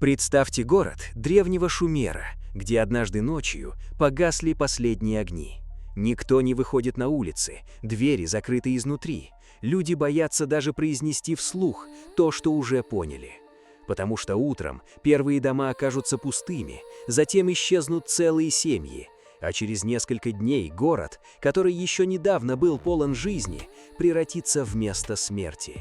Представьте город древнего Шумера, где однажды ночью погасли последние огни. Никто не выходит на улицы, двери закрыты изнутри. Люди боятся даже произнести вслух то, что уже поняли. Потому что утром первые дома окажутся пустыми, затем исчезнут целые семьи, а через несколько дней город, который еще недавно был полон жизни, превратится в место смерти.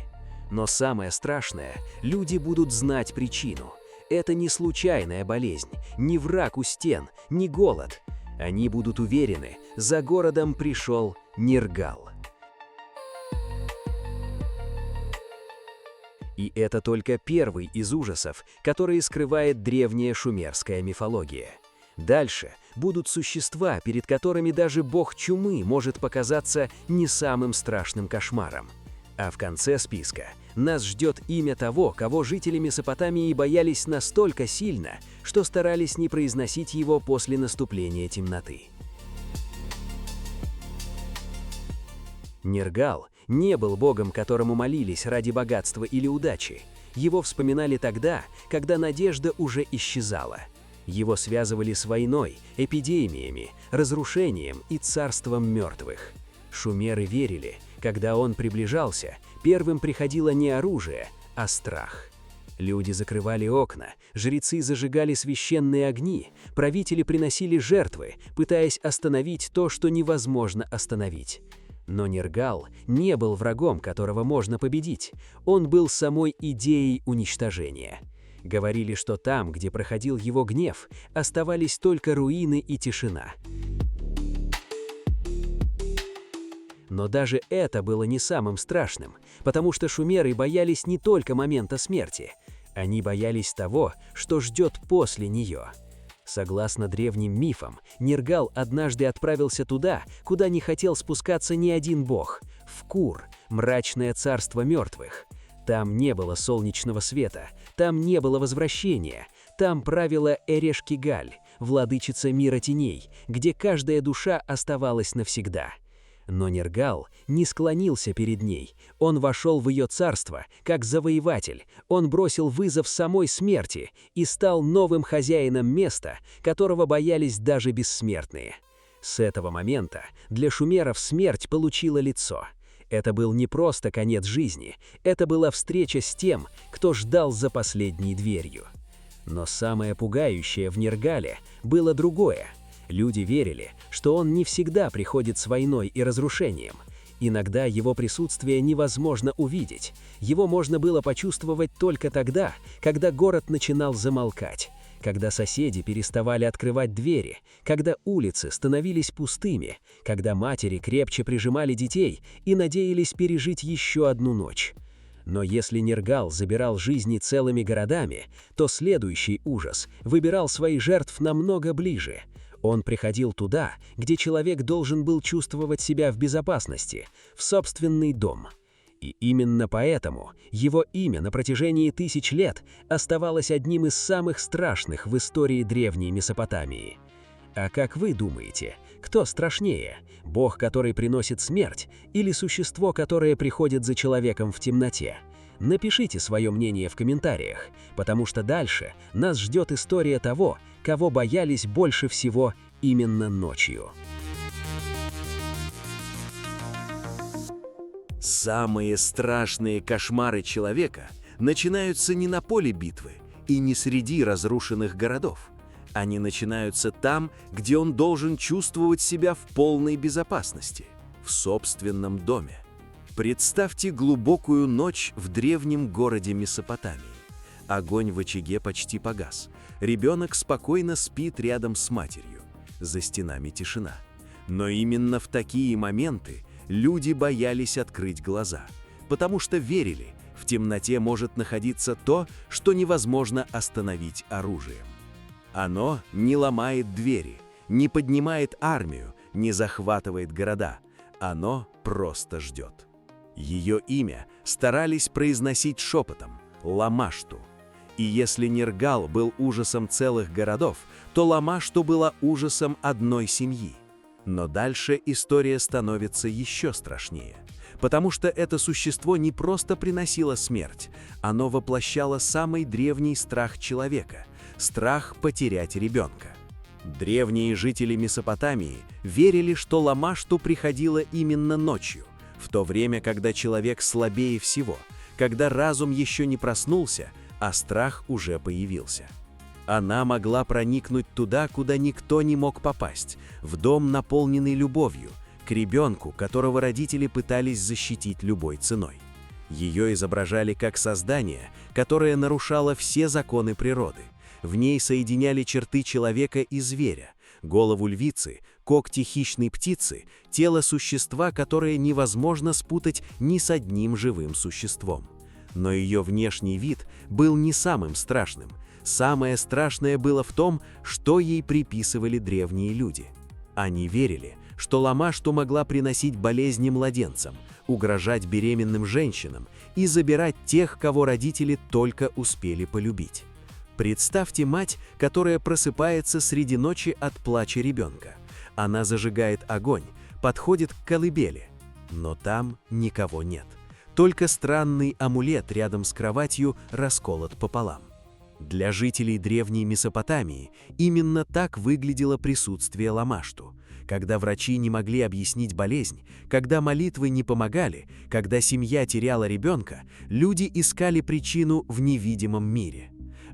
Но самое страшное, люди будут знать причину. Это не случайная болезнь, не враг у стен, не голод. Они будут уверены, за городом пришел Нергал. И это только первый из ужасов, которые скрывает древняя шумерская мифология. Дальше будут существа, перед которыми даже бог чумы может показаться не самым страшным кошмаром. А в конце списка нас ждет имя того, кого жители Месопотамии боялись настолько сильно, что старались не произносить его после наступления темноты. Нергал не был богом, которому молились ради богатства или удачи. Его вспоминали тогда, когда надежда уже исчезала. Его связывали с войной, эпидемиями, разрушением и царством мертвых. Шумеры верили, когда он приближался, первым приходило не оружие, а страх. Люди закрывали окна, жрецы зажигали священные огни, правители приносили жертвы, пытаясь остановить то, что невозможно остановить. Но Нергал не был врагом, которого можно победить. Он был самой идеей уничтожения. Говорили, что там, где проходил его гнев, оставались только руины и тишина. Но даже это было не самым страшным, потому что шумеры боялись не только момента смерти. Они боялись того, что ждет после нее. Согласно древним мифам, Нергал однажды отправился туда, куда не хотел спускаться ни один бог – в Кур, мрачное царство мертвых. Там не было солнечного света, там не было возвращения, там правила Эрешкигаль, владычица мира теней, где каждая душа оставалась навсегда. Но Нергал не склонился перед ней, он вошел в ее царство, как завоеватель, он бросил вызов самой смерти и стал новым хозяином места, которого боялись даже бессмертные. С этого момента для шумеров смерть получила лицо. Это был не просто конец жизни, это была встреча с тем, кто ждал за последней дверью. Но самое пугающее в Нергале было другое. Люди верили, что он не всегда приходит с войной и разрушением. Иногда его присутствие невозможно увидеть. Его можно было почувствовать только тогда, когда город начинал замолкать, когда соседи переставали открывать двери, когда улицы становились пустыми, когда матери крепче прижимали детей и надеялись пережить еще одну ночь. Но если Нергал забирал жизни целыми городами, то следующий ужас выбирал своих жертв намного ближе. Он приходил туда, где человек должен был чувствовать себя в безопасности, в собственный дом. И именно поэтому его имя на протяжении тысяч лет оставалось одним из самых страшных в истории древней Месопотамии. А как вы думаете, кто страшнее? Бог, который приносит смерть, или существо, которое приходит за человеком в темноте? Напишите свое мнение в комментариях, потому что дальше нас ждет история того, кого боялись больше всего именно ночью. Самые страшные кошмары человека начинаются не на поле битвы и не среди разрушенных городов. Они начинаются там, где он должен чувствовать себя в полной безопасности, в собственном доме. Представьте глубокую ночь в древнем городе Месопотамии. Огонь в очаге почти погас. Ребенок спокойно спит рядом с матерью. За стенами тишина. Но именно в такие моменты люди боялись открыть глаза, потому что верили, в темноте может находиться то, что невозможно остановить оружием. Оно не ломает двери, не поднимает армию, не захватывает города. Оно просто ждет. Ее имя старались произносить шепотом – Ламашту. И если Нергал был ужасом целых городов, то Ламашту была ужасом одной семьи. Но дальше история становится еще страшнее, потому что это существо не просто приносило смерть, оно воплощало самый древний страх человека – страх потерять ребенка. Древние жители Месопотамии верили, что Ламашту приходила именно ночью, в то время, когда человек слабее всего, когда разум еще не проснулся, а страх уже появился. Она могла проникнуть туда, куда никто не мог попасть, в дом, наполненный любовью, к ребенку, которого родители пытались защитить любой ценой. Ее изображали как создание, которое нарушало все законы природы. В ней соединяли черты человека и зверя, голову львицы, когти хищной птицы, тело существа, которое невозможно спутать ни с одним живым существом. Но ее внешний вид был не самым страшным. Самое страшное было в том, что ей приписывали древние люди. Они верили, что Ламашту могла приносить болезни младенцам, угрожать беременным женщинам и забирать тех, кого родители только успели полюбить. Представьте мать, которая просыпается среди ночи от плача ребенка. Она зажигает огонь, подходит к колыбели, но там никого нет. Только странный амулет рядом с кроватью расколот пополам. Для жителей древней Месопотамии именно так выглядело присутствие Ламашту. Когда врачи не могли объяснить болезнь, когда молитвы не помогали, когда семья теряла ребенка, люди искали причину в невидимом мире.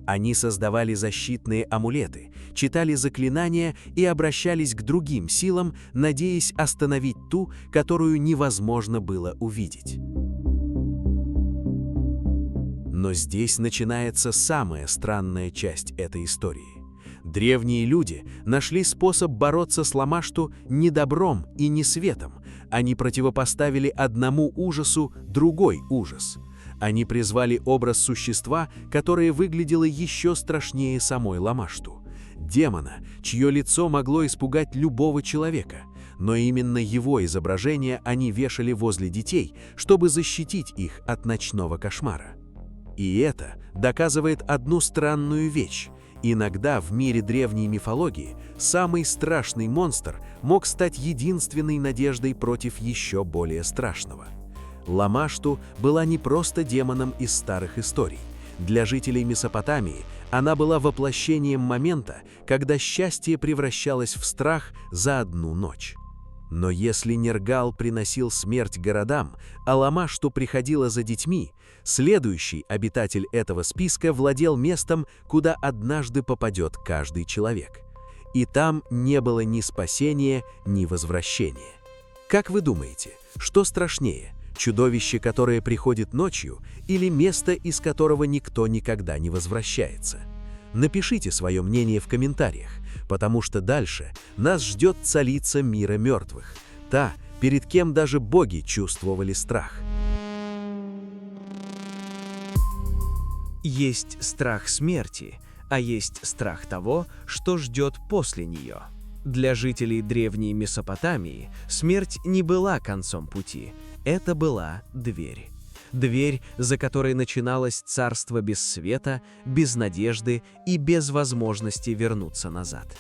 Они создавали защитные амулеты, читали заклинания и обращались к другим силам, надеясь остановить ту, которую невозможно было увидеть. Но здесь начинается самая странная часть этой истории. Древние люди нашли способ бороться с Ламашту не добром и не светом. Они противопоставили одному ужасу другой ужас. Они призвали образ существа, которое выглядело еще страшнее самой Ламашту. Демона, чье лицо могло испугать любого человека. Но именно его изображение они вешали возле детей, чтобы защитить их от ночного кошмара. И это доказывает одну странную вещь. Иногда в мире древней мифологии самый страшный монстр мог стать единственной надеждой против еще более страшного. Ламашту была не просто демоном из старых историй. Для жителей Месопотамии она была воплощением момента, когда счастье превращалось в страх за одну ночь. Но если Нергал приносил смерть городам, а Ламашту приходила за детьми, следующий обитатель этого списка владел местом, куда однажды попадет каждый человек. И там не было ни спасения, ни возвращения. Как вы думаете, что страшнее? Чудовище, которое приходит ночью, или место, из которого никто никогда не возвращается? Напишите свое мнение в комментариях, потому что дальше нас ждет царица мира мертвых, та, перед кем даже боги чувствовали страх. Есть страх смерти, а есть страх того, что ждет после нее. Для жителей древней Месопотамии смерть не была концом пути, это была дверь. Дверь, за которой начиналось царство без света, без надежды и без возможности вернуться назад.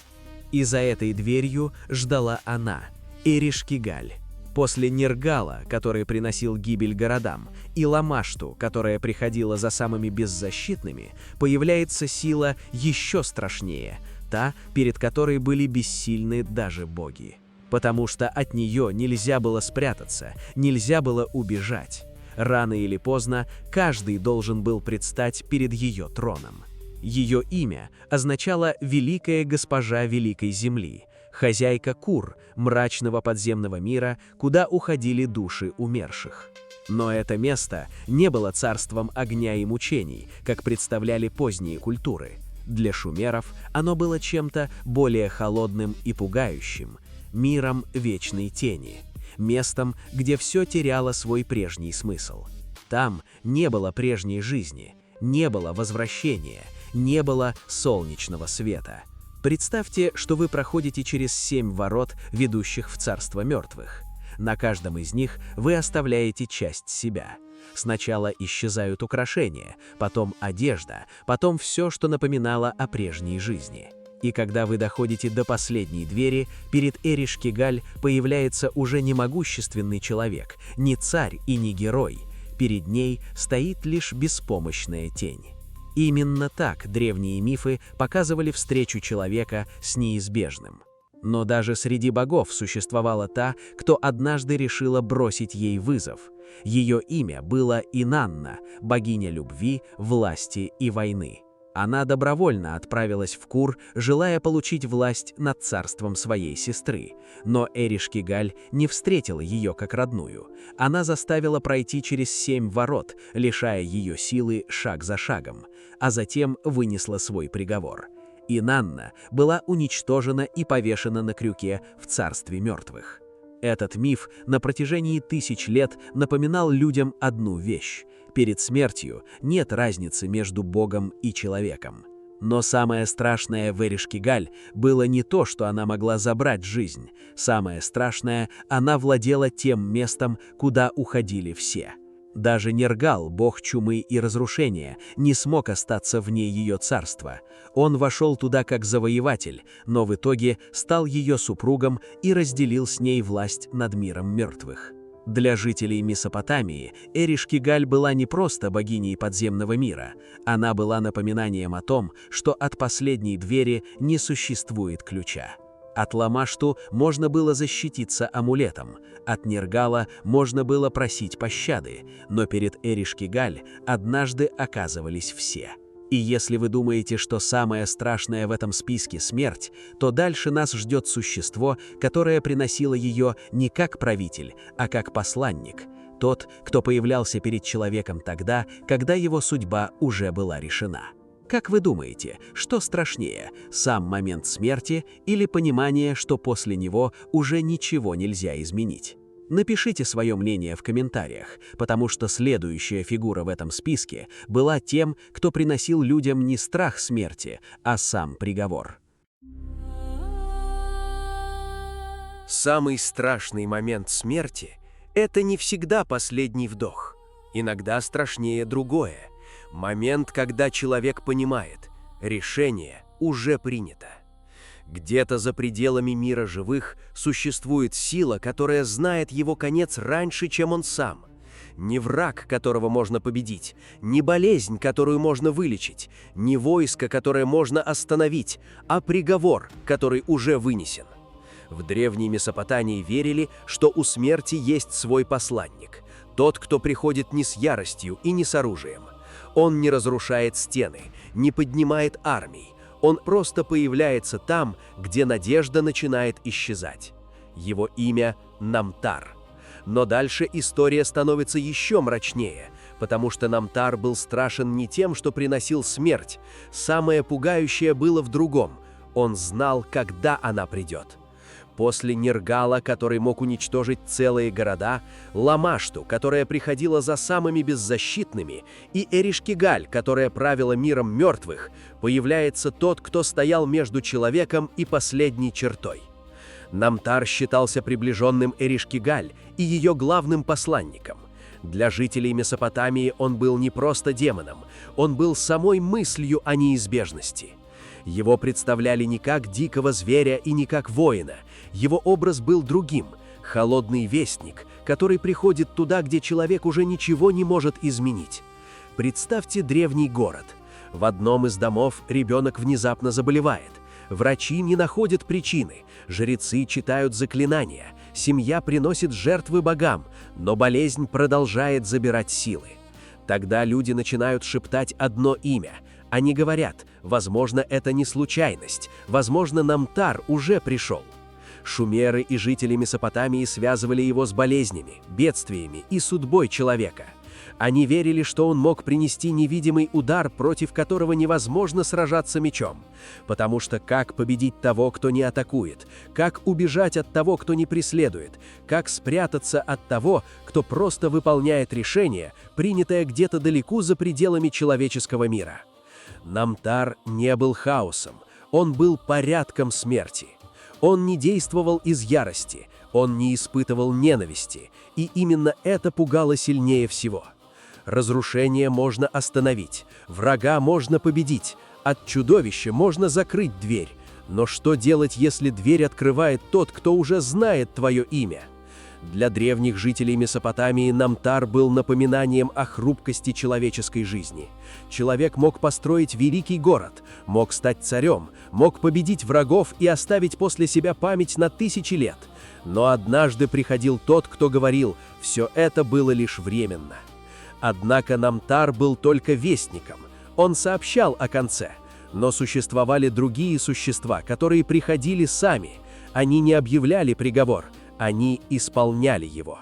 И за этой дверью ждала она, Эриш-Кигаль. После Нергала, который приносил гибель городам, и Ламашту, которая приходила за самыми беззащитными, появляется сила еще страшнее, та, перед которой были бессильны даже боги. Потому что от нее нельзя было спрятаться, нельзя было убежать. Рано или поздно каждый должен был предстать перед ее троном. Ее имя означало «Великая госпожа Великой Земли», хозяйка Кур, мрачного подземного мира, куда уходили души умерших. Но это место не было царством огня и мучений, как представляли поздние культуры. Для шумеров оно было чем-то более холодным и пугающим, миром вечной тени, местом, где все теряло свой прежний смысл. Там не было прежней жизни, не было возвращения, не было солнечного света. Представьте, что вы проходите через 7 ворот, ведущих в царство мертвых. На каждом из них вы оставляете часть себя. Сначала исчезают украшения, потом одежда, потом все, что напоминало о прежней жизни. И когда вы доходите до последней двери, перед Эриш-Кигаль появляется уже не могущественный человек, не царь и не герой. Перед ней стоит лишь беспомощная тень. Именно так древние мифы показывали встречу человека с неизбежным. Но даже среди богов существовала та, кто однажды решила бросить ей вызов. Ее имя было Инанна, богиня любви, власти и войны. Она добровольно отправилась в Кур, желая получить власть над царством своей сестры. Но Эриш-Кигаль не встретила ее как родную. Она заставила пройти через 7 ворот, лишая ее силы шаг за шагом, а затем вынесла свой приговор. Инанна была уничтожена и повешена на крюке в царстве мертвых. Этот миф на протяжении 1000 лет напоминал людям одну вещь. Перед смертью нет разницы между Богом и человеком. Но самое страшное в Эриш-Кигаль было не то, что она могла забрать жизнь. Самое страшное, она владела тем местом, куда уходили все. Даже Нергал, бог чумы и разрушения, не смог остаться вне ее царства. Он вошел туда как завоеватель, но в итоге стал ее супругом и разделил с ней власть над миром мертвых. Для жителей Месопотамии Эриш-Кигаль была не просто богиней подземного мира, она была напоминанием о том, что от последней двери не существует ключа. От Ламашту можно было защититься амулетом, от Нергала можно было просить пощады, но перед Эриш-Кигаль однажды оказывались все. И если вы думаете, что самое страшное в этом списке — смерть, то дальше нас ждет существо, которое приносило ее не как правитель, а как посланник. Тот, кто появлялся перед человеком тогда, когда его судьба уже была решена. Как вы думаете, что страшнее, сам момент смерти или понимание, что после него уже ничего нельзя изменить? Напишите свое мнение в комментариях, потому что следующая фигура в этом списке была тем, кто приносил людям не страх смерти, а сам приговор. Самый страшный момент смерти – это не всегда последний вдох. Иногда страшнее другое. Момент, когда человек понимает – решение уже принято. Где-то за пределами мира живых существует сила, которая знает его конец раньше, чем он сам. Не враг, которого можно победить, не болезнь, которую можно вылечить, не войско, которое можно остановить, а приговор, который уже вынесен. В древней Месопотамии верили, что у смерти есть свой посланник, тот, кто приходит не с яростью и не с оружием. Он не разрушает стены, не поднимает армий. Он просто появляется там, где надежда начинает исчезать. Его имя – Намтар. Но дальше история становится еще мрачнее, потому что Намтар был страшен не тем, что приносил смерть. Самое пугающее было в другом – он знал, когда она придет. После Нергала, который мог уничтожить целые города, Ламашту, которая приходила за самыми беззащитными, и Эриш-Кигаль, которая правила миром мертвых, появляется тот, кто стоял между человеком и последней чертой. Намтар считался приближенным Эриш-Кигаль и ее главным посланником. Для жителей Месопотамии он был не просто демоном, он был самой мыслью о неизбежности. Его представляли не как дикого зверя и не как воина. Его образ был другим – холодный вестник, который приходит туда, где человек уже ничего не может изменить. Представьте древний город. В одном из домов ребенок внезапно заболевает. Врачи не находят причины, жрецы читают заклинания, семья приносит жертвы богам, но болезнь продолжает забирать силы. Тогда люди начинают шептать одно имя. Они говорят, возможно, это не случайность, возможно, Намтар уже пришел. Шумеры и жители Месопотамии связывали его с болезнями, бедствиями и судьбой человека. Они верили, что он мог принести невидимый удар, против которого невозможно сражаться мечом. Потому что как победить того, кто не атакует? Как убежать от того, кто не преследует? Как спрятаться от того, кто просто выполняет решение, принятое где-то далеко за пределами человеческого мира? Намтар не был хаосом, он был порядком смерти. Он не действовал из ярости, он не испытывал ненависти, и именно это пугало сильнее всего. Разрушение можно остановить, врага можно победить, от чудовища можно закрыть дверь, Но что делать, если дверь открывает тот, кто уже знает твое имя? Для древних жителей Месопотамии Намтар был напоминанием о хрупкости человеческой жизни. Человек мог построить великий город, мог стать царем, мог победить врагов и оставить после себя память на тысячи лет. Но однажды приходил тот, кто говорил: «Все это было лишь временно». Однако Намтар был только вестником, он сообщал о конце. Но существовали другие существа, которые приходили сами. Они не объявляли приговор, они исполняли его.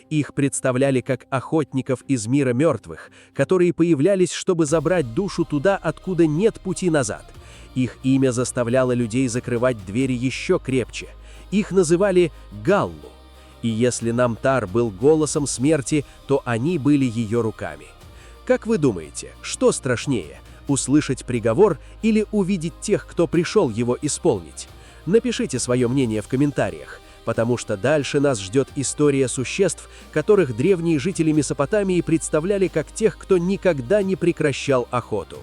Их представляли как охотников из мира мертвых, которые появлялись, чтобы забрать душу туда, откуда нет пути назад. Их имя заставляло людей закрывать двери еще крепче. Их называли Галлу. И если Намтар был голосом смерти, то они были ее руками. Как вы думаете, что страшнее – услышать приговор или увидеть тех, кто пришел его исполнить? Напишите свое мнение в комментариях, потому что дальше нас ждет история существ, которых древние жители Месопотамии представляли как тех, кто никогда не прекращал охоту.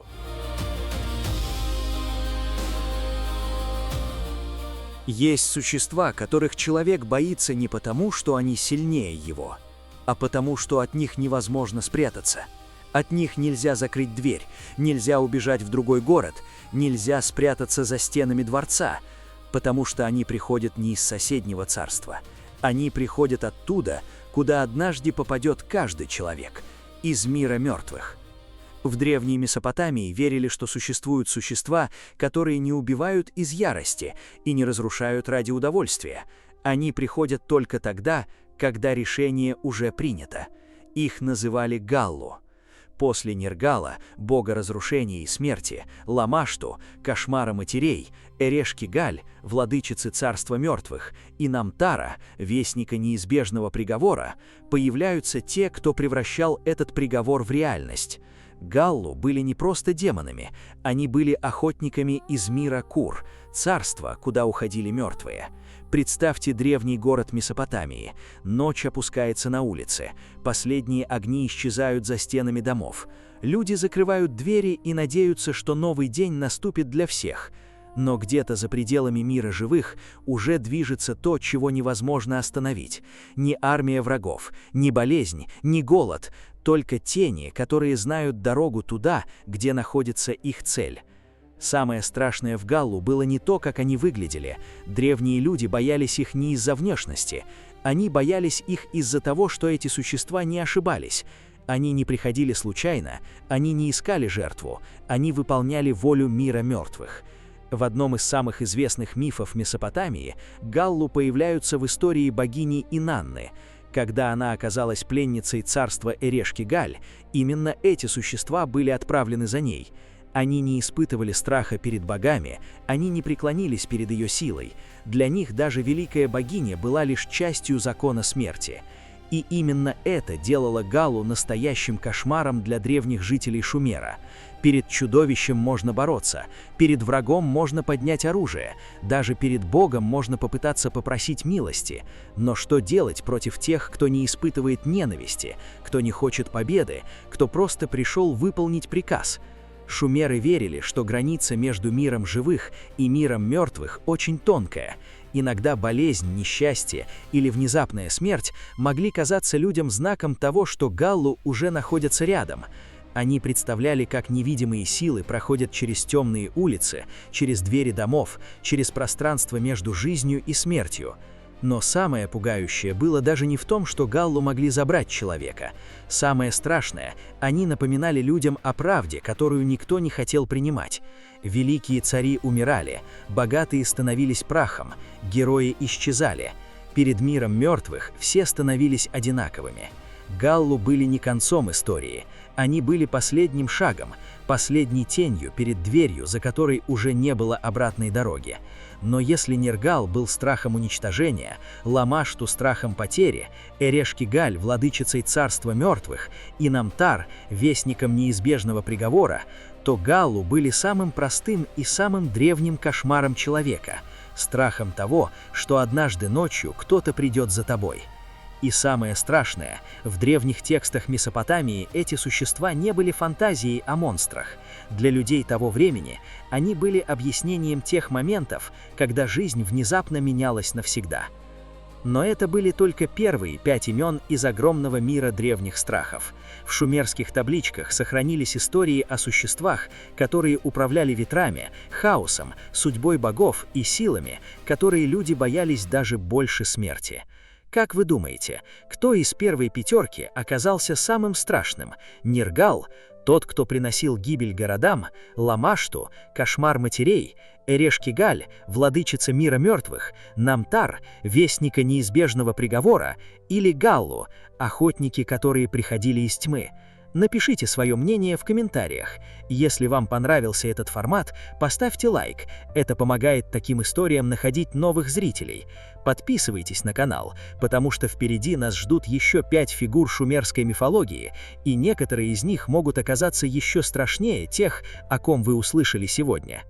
Есть существа, которых человек боится не потому, что они сильнее его, а потому, что от них невозможно спрятаться. От них нельзя закрыть дверь, нельзя убежать в другой город, нельзя спрятаться за стенами дворца, потому что они приходят не из соседнего царства. Они приходят оттуда, куда однажды попадет каждый человек, из мира мертвых. В древней Месопотамии верили, что существуют существа, которые не убивают из ярости и не разрушают ради удовольствия. Они приходят только тогда, когда решение уже принято. Их называли Галлу. После Нергала, бога разрушения и смерти, Ламашту, кошмара матерей, Эрешки-Галь, владычицы царства мертвых, и Намтара, вестника неизбежного приговора, появляются те, кто превращал этот приговор в реальность. Галлу были не просто демонами, они были охотниками из мира Кур, царства, куда уходили мертвые. Представьте древний город Месопотамии. Ночь опускается на улицы, последние огни исчезают за стенами домов. Люди закрывают двери и надеются, что новый день наступит для всех. Но где-то за пределами мира живых уже движется то, чего невозможно остановить. Ни армия врагов, ни болезнь, ни голод, только тени, которые знают дорогу туда, где находится их цель. Самое страшное в Галлу было не то, как они выглядели. Древние люди боялись их не из-за внешности. Они боялись их из-за того, что эти существа не ошибались. Они не приходили случайно, они не искали жертву, они выполняли волю мира мертвых. В одном из самых известных мифов Месопотамии Галлу появляются в истории богини Инанны. Когда она оказалась пленницей царства Эрешки-Галь, именно эти существа были отправлены за ней. Они не испытывали страха перед богами, они не преклонились перед ее силой. Для них даже великая богиня была лишь частью закона смерти. И именно это делало Галлу настоящим кошмаром для древних жителей Шумера. Перед чудовищем можно бороться, перед врагом можно поднять оружие, даже перед Богом можно попытаться попросить милости. Но что делать против тех, кто не испытывает ненависти, кто не хочет победы, кто просто пришел выполнить приказ? Шумеры верили, что граница между миром живых и миром мертвых очень тонкая. Иногда болезнь, несчастье или внезапная смерть могли казаться людям знаком того, что Галлу уже находятся рядом. Они представляли, как невидимые силы проходят через темные улицы, через двери домов, через пространство между жизнью и смертью. Но самое пугающее было даже не в том, что Галлу могли забрать человека. Самое страшное, они напоминали людям о правде, которую никто не хотел принимать. Великие цари умирали, богатые становились прахом, герои исчезали. Перед миром мертвых все становились одинаковыми. Галлу были не концом истории, они были последним шагом, последней тенью перед дверью, за которой уже не было обратной дороги. Но если Нергал был страхом уничтожения, Ламашту страхом потери, Эрешки-Галь владычицей царства мертвых и Намтар вестником неизбежного приговора, то Галлу были самым простым и самым древним кошмаром человека, страхом того, что однажды ночью кто-то придет за тобой. И самое страшное, в древних текстах Месопотамии эти существа не были фантазией о монстрах. Для людей того времени они были объяснением тех моментов, когда жизнь внезапно менялась навсегда. Но это были только первые 5 имен из огромного мира древних страхов. В шумерских табличках сохранились истории о существах, которые управляли ветрами, хаосом, судьбой богов и силами, которые люди боялись даже больше смерти. Как вы думаете, кто из первой 5 оказался самым страшным? Ниргал, тот, кто приносил гибель городам, Ламашту, кошмар матерей, Эрешкигаль, владычица мира мертвых, Намтар, вестника неизбежного приговора, или Галлу, охотники, которые приходили из тьмы? Напишите свое мнение в комментариях. Если вам понравился этот формат, поставьте лайк. Это помогает таким историям находить новых зрителей. Подписывайтесь на канал, потому что впереди нас ждут еще 5 фигур шумерской мифологии, и некоторые из них могут оказаться еще страшнее тех, о ком вы услышали сегодня.